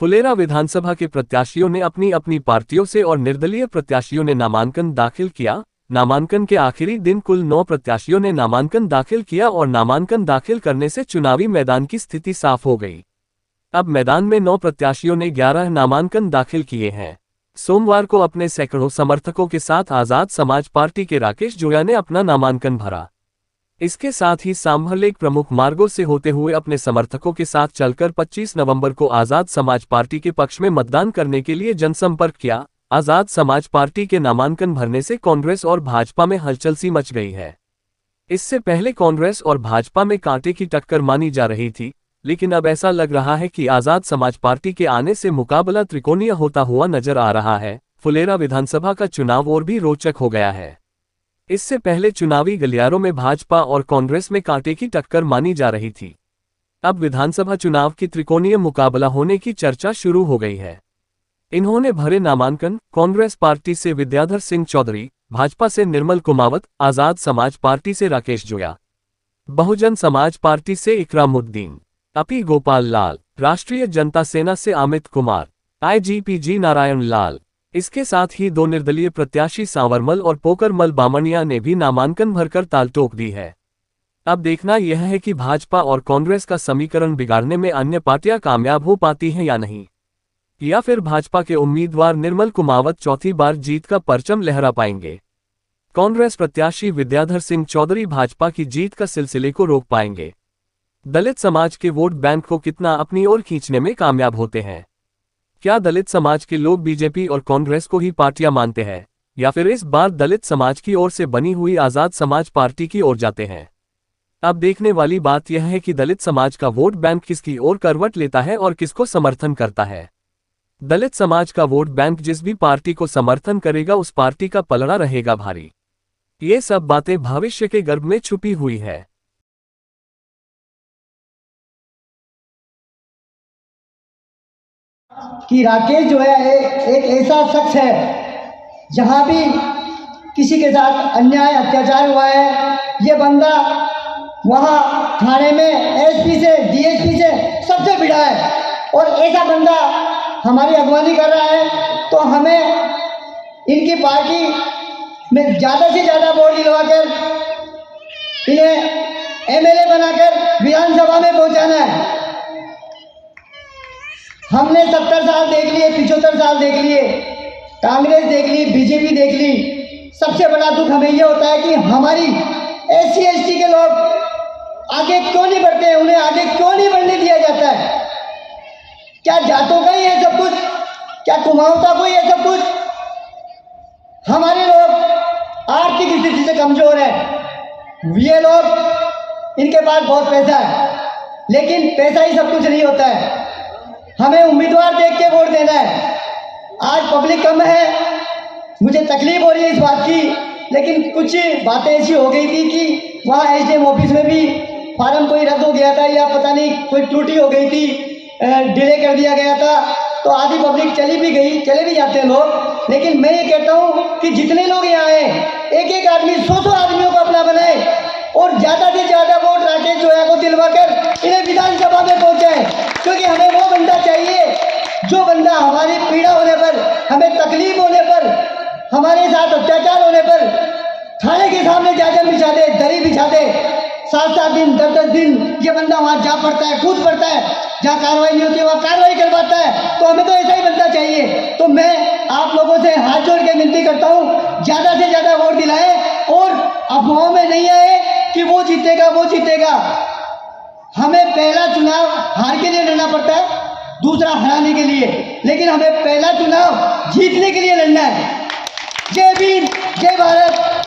फुलेरा विधानसभा के प्रत्याशियों ने अपनी अपनी पार्टियों से और निर्दलीय प्रत्याशियों ने नामांकन दाखिल किया। नामांकन के आखिरी दिन कुल 9 प्रत्याशियों ने नामांकन दाखिल किया और नामांकन दाखिल करने से चुनावी मैदान की स्थिति साफ हो गई। अब मैदान में 9 प्रत्याशियों ने 11 नामांकन दाखिल किए हैं। सोमवार को अपने सैकड़ों समर्थकों के साथ आजाद समाज पार्टी के राकेश जोया ने अपना नामांकन भरा। इसके साथ ही सांभर प्रमुख मार्गों से होते हुए अपने समर्थकों के साथ चलकर 25 नवंबर को आजाद समाज पार्टी के पक्ष में मतदान करने के लिए जनसंपर्क किया। आजाद समाज पार्टी के नामांकन भरने से कांग्रेस और भाजपा में हलचल सी मच गई है। इससे पहले कांग्रेस और भाजपा में कांटे की टक्कर मानी जा रही थी, लेकिन अब ऐसा लग रहा है कि आजाद समाज पार्टी के आने से मुकाबला त्रिकोणीय होता हुआ नजर आ रहा है। फुलेरा विधानसभा का चुनाव और भी रोचक हो गया है। इससे पहले चुनावी गलियारों में भाजपा और कांग्रेस में कांटे की टक्कर मानी जा रही थी। अब विधानसभा चुनाव की त्रिकोणीय मुकाबला होने की चर्चा शुरू हो गई है। इन्होंने भरे नामांकन कांग्रेस पार्टी से विद्याधर सिंह चौधरी, भाजपा से निर्मल कुमावत, आजाद समाज पार्टी से राकेश जोया, बहुजन समाज पार्टी से इकरामुद्दीन, अपी गोपाल लाल, राष्ट्रीय जनता सेना से अमित कुमार, IGPG नारायण लाल। इसके साथ ही 2 निर्दलीय प्रत्याशी सांवरमल और पोकरमल बामणिया ने भी नामांकन भरकर ताल ठोक दी है। अब देखना यह है कि भाजपा और कांग्रेस का समीकरण बिगाड़ने में अन्य पार्टियां कामयाब हो पाती हैं या नहीं, या फिर भाजपा के उम्मीदवार निर्मल कुमावत चौथी बार जीत का परचम लहरा पाएंगे। कांग्रेस प्रत्याशी विद्याधर सिंह चौधरी भाजपा की जीत का सिलसिले को रोक पाएंगे। दलित समाज के वोट बैंक को कितना अपनी ओर खींचने में कामयाब होते हैं। क्या दलित समाज के लोग बीजेपी और कांग्रेस को ही पार्टियां मानते हैं, या फिर इस बार दलित समाज की ओर से बनी हुई आजाद समाज पार्टी की ओर जाते हैं? अब देखने वाली बात यह है कि दलित समाज का वोट बैंक किसकी ओर करवट लेता है और किसको समर्थन करता है। दलित समाज का वोट बैंक जिस भी पार्टी को समर्थन करेगा उस पार्टी का पलड़ा रहेगा भारी। ये सब बातें भविष्य के गर्भ में छुपी हुई है। कि राकेश जो है एक ऐसा शख्स है, जहां भी किसी के साथ अन्याय अत्याचार हुआ है, ये बंदा वहां थाने में SP से DSP से सबसे भिड़ा है, और ऐसा बंदा हमारी अगवानी कर रहा है। तो हमें इनकी पार्टी में ज़्यादा से ज़्यादा वोट दिलवाकर इन्हें MLA बनाकर विधानसभा में पहुंचाना है। हमने 70 साल देख लिए, 75 साल देख लिए, कांग्रेस देख ली, BJP देख ली। सबसे बड़ा दुख हमें यह होता है कि हमारी SC ST के लोग आगे क्यों नहीं बढ़ते हैं, उन्हें आगे क्यों नहीं बढ़ने दिया जाता है? क्या जातों का ही है सब कुछ? क्या कुमाऊं का कोई है सब कुछ? हमारे लोग आर्थिक स्थिति से कमजोर है। ये लोग, इनके पास बहुत पैसा है, लेकिन पैसा ही सब कुछ नहीं होता है। हमें उम्मीदवार देख के वोट देना है। आज पब्लिक कम है, मुझे तकलीफ हो रही है इस बात की, लेकिन कुछ बातें ऐसी हो गई थी कि वहाँ SDM ऑफिस में भी फार्म कोई रद्द हो गया था, या पता नहीं कोई त्रुटि हो गई थी, डिले कर दिया गया था, तो आधी पब्लिक चली भी गई, चले भी जाते हैं लोग। लेकिन मैं ये कहता हूँ कि जितने लोग यहाँ आए, एक एक आदमी 100 आदमियों को अपना बनाए और ज़्यादा से ज़्यादा वोट राकेश जोया को दिलवाकर इन्हें विधानसभा में पहुँचाएं, क्योंकि हमें वो बंदा चाहिए जो बंदा हमारी पीड़ा होने पर, हमें तकलीफ होने पर, हमारे साथ अत्याचार होने पर थाने के सामने जाकर बिछा दे, दरी बिछा दे। 7-7 दिन 10-10 दिन ये बंदा वहाँ जा पड़ता है, कूद पड़ता है, जहाँ कार्रवाई नहीं होती वहाँ कार्रवाई करवाता है। तो हमें तो ऐसा ही बंदा चाहिए। तो मैं आप लोगों से हाथ जोड़ के विनती करता हूँ, ज़्यादा से ज़्यादा वोट दिलाएं और अफवाहों में नहीं आए कि वो जीतेगा वो जीतेगा। हमें पहला चुनाव हार के लिए लड़ना पड़ता है, दूसरा हराने के लिए, लेकिन हमें पहला चुनाव जीतने के लिए लड़ना है। जय भीम, जय भारत।